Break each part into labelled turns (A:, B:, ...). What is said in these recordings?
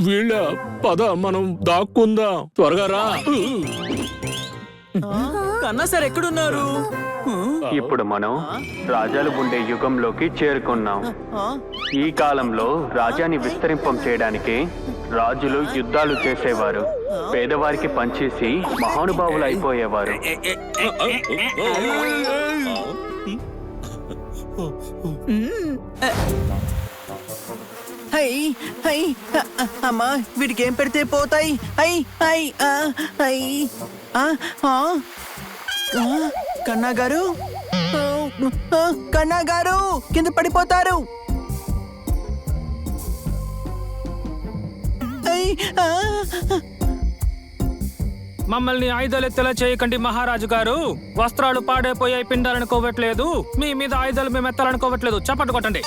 A: వీళ్ళ పద మనం దాక్కుందాం, త్వరగా రా.
B: కన్నా సార్ ఎక్కడున్నారు?
C: ఇప్పుడు మనం రాజాలు ఉండే యుగంలోకి చేరుకున్నాం. ఈ కాలంలో రాజ్యాన్ని విస్తరింపం చేయడానికి రాజులు యుద్ధాలు చేసేవారు, పేదవారికి పనిచేసి మహానుభావులు అయిపోయేవారు.
B: హై హై అమ్మా, వీటికి ఏం పెడితే పోతాయి? హై హై హై కన్నా గారు, కన్నా గారు కింద పడిపోతారు.
D: మమ్మల్ని ఆయుధాలెత్తేలా చేయకండి మహారాజు గారు. వస్త్రాలు పాడైపోయాయి, పిండాలనుకోవట్లేదు. మీ మీద ఆయుధాలు మేము ఎత్తాలనుకోవట్లేదు. చప్పట్లు కొట్టండి.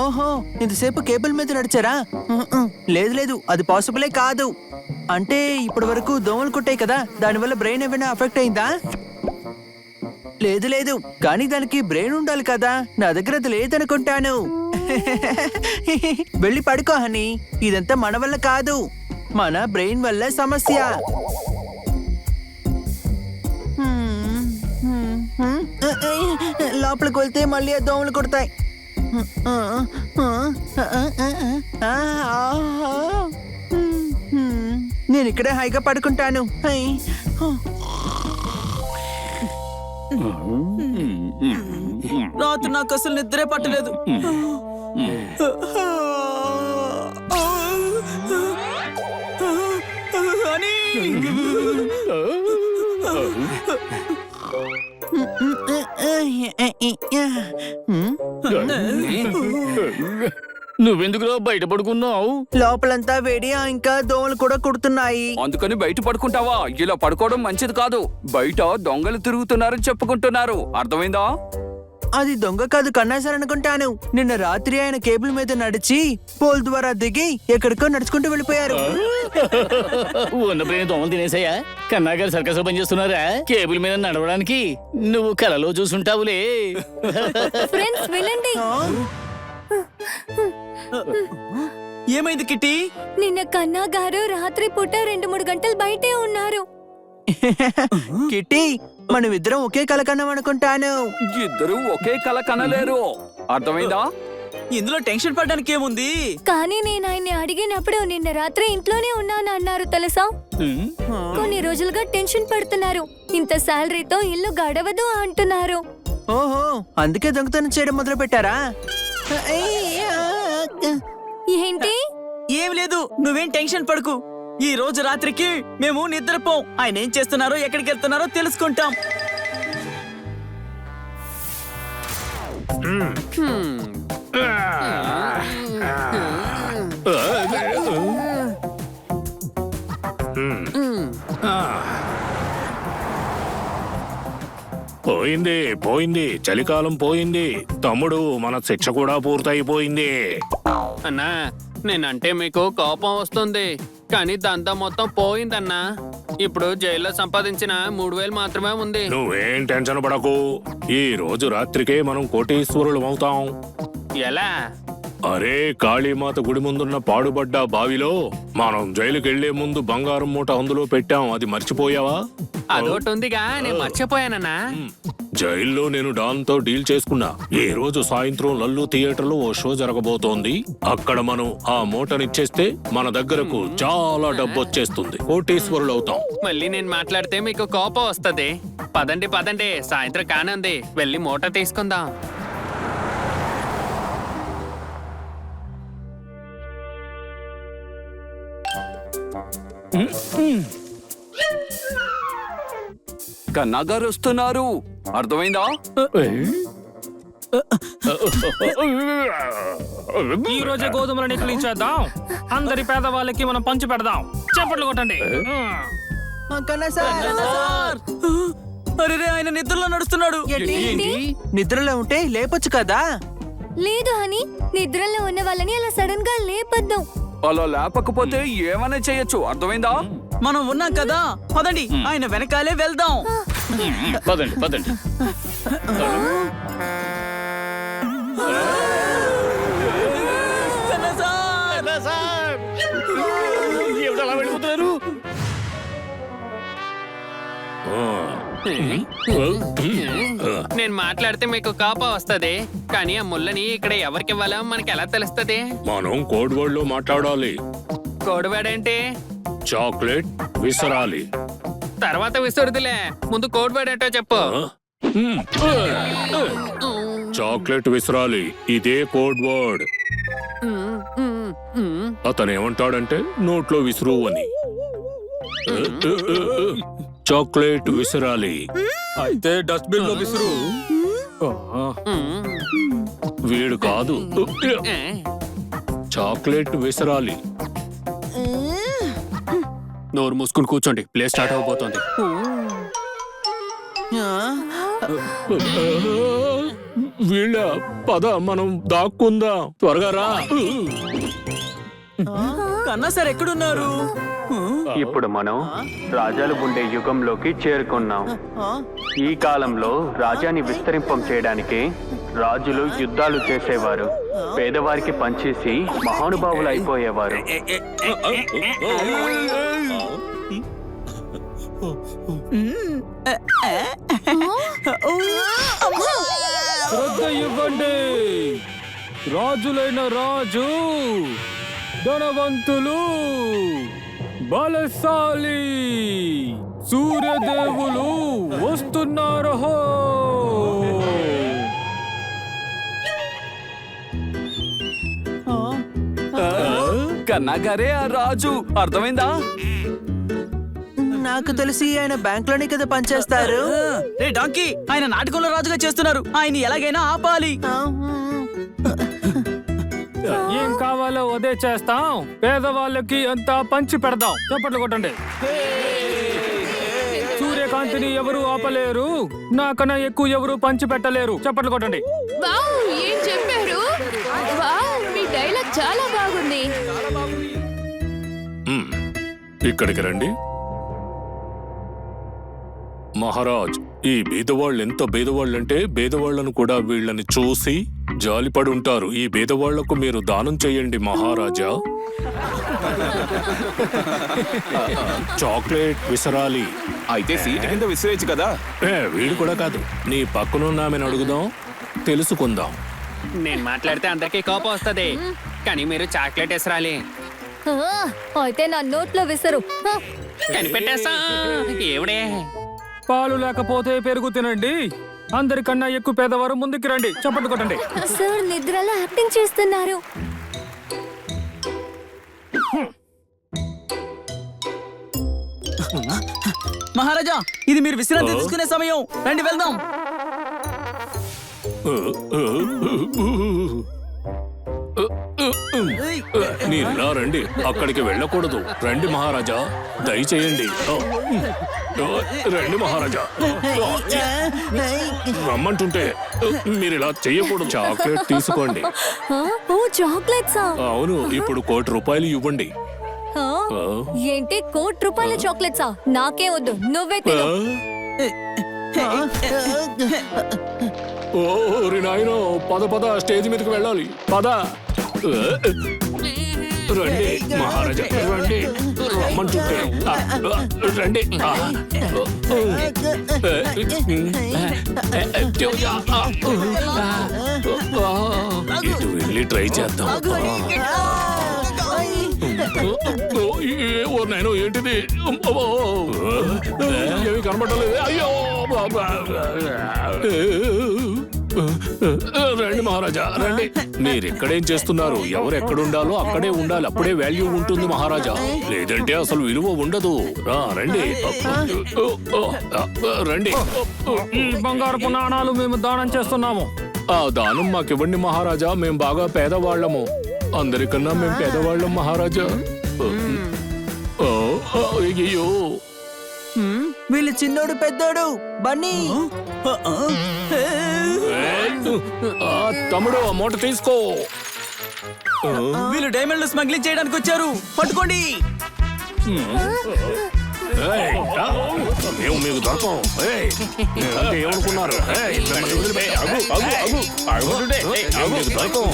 B: ఓహో, ఇంతసేపు కేబుల్ మీద నడిచారా? లేదు లేదు, అది పాసిబులే కాదు. అంటే ఇప్పటి వరకు దోమలు కుట్టాయి కదా, దానివల్ల బ్రెయిన్ ఏమైనా అఫెక్ట్ అయిందా? లేదు లేదు, కానీ దానికి బ్రెయిన్ ఉండాలి కదా, నా దగ్గర అది లేదనుకుంటాను. వెళ్ళి పడుకో హనీ, ఇదంతా మన వల్ల కాదు, మన బ్రెయిన్ వల్ల సమస్య. లోపలికి వెళ్తే మళ్ళీ దోమలు కుడతాయి. నేను ఇక్కడే హాయిగా పడుకుంటాను. రాత్రి నాకు అసలు నిద్రే పట్టలేదు.
A: నువ్వెందుకురా బయట పడుకున్నావు?
B: లోపలంతా వేడి, ఇంకా దోమలు కూడా కుడుతున్నాయి.
E: అందుకని బయట పడుకుంటావా? ఇలా పడుకోవడం మంచిది కాదు. బయట దొంగలు తిరుగుతున్నారని చెప్పుకుంటున్నారు, అర్థమైందా?
B: అది దొంగ కాదు, కన్నాసార్ అనుకుంటాను. నిన్న రాత్రి ఆయన కేబుల్ మీద నడిచి పోల్ ద్వారా దిగి ఎక్కడికో నడుచుకుంటూ వెళ్ళిపోయారు.
A: ఉన్న ప్రేమ దోమలు తినేసాయా? కన్నా గారు సర్కస్ పని చేస్తున్నారా కేబుల్ మీద నడవడానికి? నువ్వు కలలో చూసుంటావులే.
F: ఫ్రెండ్స్ వినండి.
B: ఏమైంది కిట్టి?
F: నిన్న కన్నా గారు రాత్రి పూట 2-3 గంటలు బయటే ఉన్నారు.
B: కిట్టి, మనమిద్దరం ఒకే కల కన్నాం అనుకుంటాను.
E: ఇద్దరు ఒకే కల కనలేరు, అర్థమైందా?
B: ఇందులో టెన్షన్ పడడానికి ఏముంది?
F: కానీ నేను ఆయన్ని అడిగినప్పుడు నిన్న రాత్రి ఇంట్లోనే ఉన్నాను అన్నారు తెలుసా. కొన్ని రోజులుగా టెన్షన్ పడుతున్నారు. ఇంత శాలరీతో ఇల్లు గడవదు అంటున్నారు.
B: ఓహో, అందుకే దొంగతనం చేయడం మొదలు పెట్టారా?
F: ఏంటి?
B: ఏం లేదు, నువ్వేం టెన్షన్ పడకు. ఈ రోజు రాత్రికి మేము నిద్రపోం. ఆయన ఏం చేస్తున్నారో, ఎక్కడికి వెళ్తున్నారో తెలుసుకుంటాం.
A: పోయింది పోయింది, చలికాలం పోయింది తమ్ముడు, మన శిక్ష కూడా పూర్తయిపోయింది.
G: అన్నా, నేనంటే మీకు కోపం వస్తుంది, కానీ దంతా మొత్తం పోయిందన్నా. ఇప్పుడు జైల్లో సంపాదించిన 3000 మాత్రమే ఉంది.
A: నువ్వేం టెన్షన్ పడకు, ఈ రోజు రాత్రికే మనం కోటీశ్వరులం అవుతాం.
G: ఎలా?
A: అరే, కాళీమాత గుడి ముందున్న పాడుబడ్డ బావిలో మనం జైలుకి వెళ్లే ముందు బంగారం మూట అందులో పెట్టాం, అది మర్చిపోయావా?
G: అదొకటి ఉందిగా, నేను మర్చిపోయానన్నా.
A: జైల్లో నేను డాన్తో డీల్ చేసుకున్నా. ఈ రోజు సాయంత్రం లల్లు థియేటర్ లో ఓ షో జరగబోతోంది. అక్కడ మనం ఆ మూటనిచ్చేస్తే మన దగ్గరకు చాలా డబ్బు వచ్చేస్తుంది, కోటీశ్వరులు అవుతాం.
G: మళ్ళీ నేను మాట్లాడితే మీకు కోపం వస్తది. పదండి పదండి, సాయంత్రం కానుంది, వెళ్ళి మూట తీసుకుందాం.
E: కన్నా గారు వస్తున్నారు, అర్థమైందా?
D: ఈ రోజే గోధుమలు నిక్లించేద్దాం. అందరి పేదవాళ్ళకి మనం పంచి పెడదాం. చప్పట్లు కొట్టండి.
B: అరే, ఆయన నిద్రలో నడుస్తున్నాడు.
F: ఏంటి?
B: నిద్రలో ఉంటే లేపొచ్చు కదా.
F: లేదు హనీ, నిద్రలో ఉన్న వాళ్ళని అలా సడన్ గా లేపొద్దు.
E: అలా లేపకపోతే ఏమైనా చేయొచ్చు, అర్థమైందా?
H: మనం ఉన్నాం కదా, పదండి ఆయన వెనకాలే వెళ్దాం.
E: పదండి పదండి.
G: నేను మాట్లాడితే మీకు కోపం వస్తది, కానీ ఆ ముళ్ళని ఇక్కడ ఎవరికి ఇవ్వాలో మనకి ఎలా తెలుస్తది?
A: మనం కోడ్ వర్డ్ లో మాట్లాడాలి.
G: కోడివాడేంటి?
A: చాక్లెట్ విసరాలి.
G: తర్వాత విసురుదులే, ముందు కోడివాడు ఏంటో చెప్పు.
A: చాక్లెట్ విసరాలి, ఇదే కోడ్ వర్డ్. అతను ఏమంటాడంటే నోట్లో విసురు అని. చాక్లెట్ విసరాలి.
D: అయితే డస్ట్బిన్ లో విసురు.
A: వీడు కాదు, చాక్లెట్ విసరాలి.
G: నోరు మూసుకుని కూర్చోండి, ప్లే స్టార్ట్ అవబోతోంది.
A: వీళ్ళ పద మనం దాక్కుందాం, త్వరగా రా.
H: కన్నా సార్ ఎక్కడున్నారు?
C: ఇప్పుడు మనం రాజాలు ఉండే యుగంలోకి చేరుకున్నాం. ఈ కాలంలో రాజ్యాన్ని విస్తరింపం చేయడానికి రాజులు యుద్ధాలు చేసేవారు, పేదవారికి పనిచేసి మహానుభావులు అయిపోయేవారు.
D: శ్రద్ధ ఇవ్వండి. రాజులైన రాజు, ధనవంతులు, బలశాలి సూర్యదేవులు వస్తున్నారు.
E: కన్నా గారే ఆ రాజు, అర్థమైందా?
B: నాకు తెలిసి ఆయన బ్యాంక్ లోనే కదా పనిచేస్తారు.
H: రే డాంకీ, ఆయన నాటకంలో రాజుగా చేస్తున్నారు, ఆయన ఎలాగైనా ఆపాలి.
D: ఏం కావాలో అదే చేస్తాం. పేదవాళ్ళకి అంతా పంచి పెడదాం. చప్పట్లు కొట్టండి. సూర్యకాంతిని ఎవరు ఆపలేరు, నాకన్నా ఎక్కువ ఎవరు పంచి పెట్టలేరు. చప్పట్లు కొట్టండి.
I: వావ్, ఏం చెప్పారు? వావ్, మీ డైలాగ్ చాలా బాగుంది.
A: ఇక్కడికి రండి. మహారాజ్, ఈ బీదవాళ్ళు ఎంత బీదవాళ్ళంటే బీదవాళ్లను కూడా వీళ్ళని చూసి జాలిపడి ఉంటారు. ఈ బీదవాళ్లకు మీరు దానం చెయ్యండి మహారాజా. చాక్లెట్ విసరాలి.
J: అయితే సీటు కింద విసిరేయచ్చు కదా.
A: వీడు కూడా కాదు, నీ పక్కనున్న ఆమెను అడుగుదాం, తెలుసుకుందాం.
G: నేను మాట్లాడితే అందరికీ కోపం వస్తది, కానీ మీరు చాక్లెట్ విసరాలి.
F: అయితే నా నోట్లో విసరు.
G: కనిపెట్టేస్తా. ఏమిడే?
D: పాలు లేకపోతే పెరుగు తినండి. అందరికన్నా ఎక్కువ పేదవారు ముందుకు రండి. చప్పట్లు కొట్టండి.
F: సార్ నిద్రలో యాక్టింగ్ చేస్తున్నారు.
H: మహారాజా, ఇది మీరు విశ్రాంతి తీసుకునే సమయం, రండి వెళ్దాం.
A: మీరు ఇలా రండి, అక్కడికి వెళ్ళకూడదు. రండి మహారాజా, దయచేయండి. రండి మహారాజా, రమ్మంటుంటే మీరు ఇలా చెయ్యకూడదు. చాక్లెట్ తీసుకోండి.
F: ఓ చాక్లెట్సా?
A: అవును, ఇప్పుడు ₹1 ఇవ్వండి.
F: ఏంటి ₹1 చాక్లెట్సా? నాకే వద్దు, నువ్వే తిను.
A: ఓరి నాయనో, పద స్టేజ్ మీదకి వెళ్ళాలి. పద. రండి మహారాజా, రండి, రమ్మంటుంటే. రండి. ఇటు వెళ్ళి ట్రై చేద్దాం. ఓ నాయనో, ఏంటిది? ఏమి కనబడలేదు. అయ్యో, రండి మహారాజా, రండి. మీరు ఎక్కడేం చేస్తున్నారు? ఎవరు ఎక్కడుండాలో అక్కడే ఉండాలి, అప్పుడే వాల్యూ ఉంటుంది మహారాజా. లేదంటే అసలు విలువ ఉండదు. రండి రండి.
D: ఈ బంగారపు నాణాలు మేము దానం చేస్తున్నాము.
A: ఆ దానం మాకివ్వండి మహారాజా, మేము బాగా పేదవాళ్ళము. అందరికన్నా మేము పేదవాళ్ళం మహారాజా. అయ్యో,
B: వీళ్ళు చిన్నోడు పెద్దోడు బన్నీ.
A: తమ్ముడు, ఆ మూట తీసుకో.
H: వీళ్ళు డైమండ్లు స్మగ్లింగ్ చేయడానికి వచ్చారు, పట్టుకోండి.
A: ఏయ్, మేము మీకు దొరకం. ఏయ్, మీరంటే ఏమనుకున్నారు? ఏయ్, మిమ్మల్ని వదిలిపెట్టి మేము మీకు దొరకం.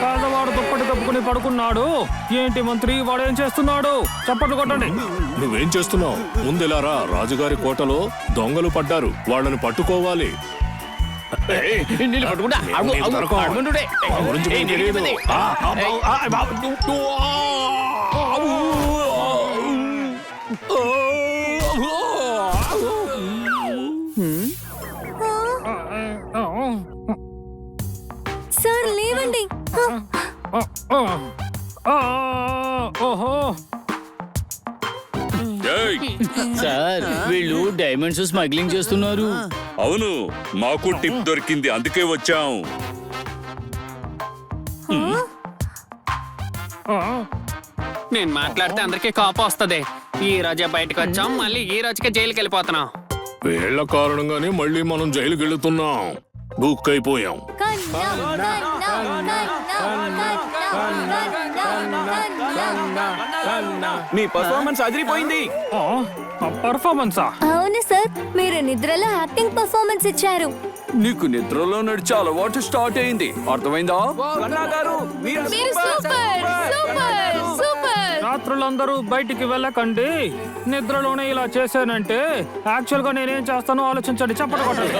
D: పేదవాడు దుప్పటి కప్పుకుని పడుకున్నాడు. ఏంటి మంత్రి వాడేం చేస్తున్నాడు? చప్పట్లు కొట్టండి.
A: నువ్వేం చేస్తున్నావు? ముందెలారా, రాజుగారి కోటలో దొంగలు పడ్డారు, వాళ్ళని పట్టుకోవాలి. మీకు దొరకం. మా గురించి మీకు తెలియదు.
F: సార్ లేవండి.
D: ఓహో,
H: సార్ వీళ్ళు డైమండ్స్ స్మగ్లింగ్ చేస్తున్నారు.
J: అవును, మాకు టిప్ దొరికింది, అందుకే వచ్చాం.
G: నేను మాట్లాడితే అందరికీ కోపం వస్తది. ఈ రోజే బయటకు వచ్చాం, మళ్ళీ ఈ రోజుకే జైలుకి వెళ్ళిపోతున్నాం.
A: వీళ్ళ కారణంగానే మళ్ళీ మనం జైలుకి వెళుతున్నాం. బుక్ అయిపోయాం.
J: మీ పర్ఫార్మెన్స్ అదిరిపోయింది.
D: పర్ఫార్మెన్సా?
F: అవును సార్, మీరు నిద్రలో యాక్టింగ్ పర్ఫార్మెన్స్ ఇచ్చారు.
E: నీకు నిద్రలో నడిచే అలవాటు స్టార్ట్ అయింది, అర్థమైందా?
I: మీరు సూపర్ సూపర్ సూపర్.
D: రాత్రులందరూ బయటికి వెళ్ళకండి. నిద్రలోనే ఇలా చేశానంటే యాక్చువల్ గా నేనేం చేస్తానో ఆలోచించండి. చప్పట్లు కొట్టండి.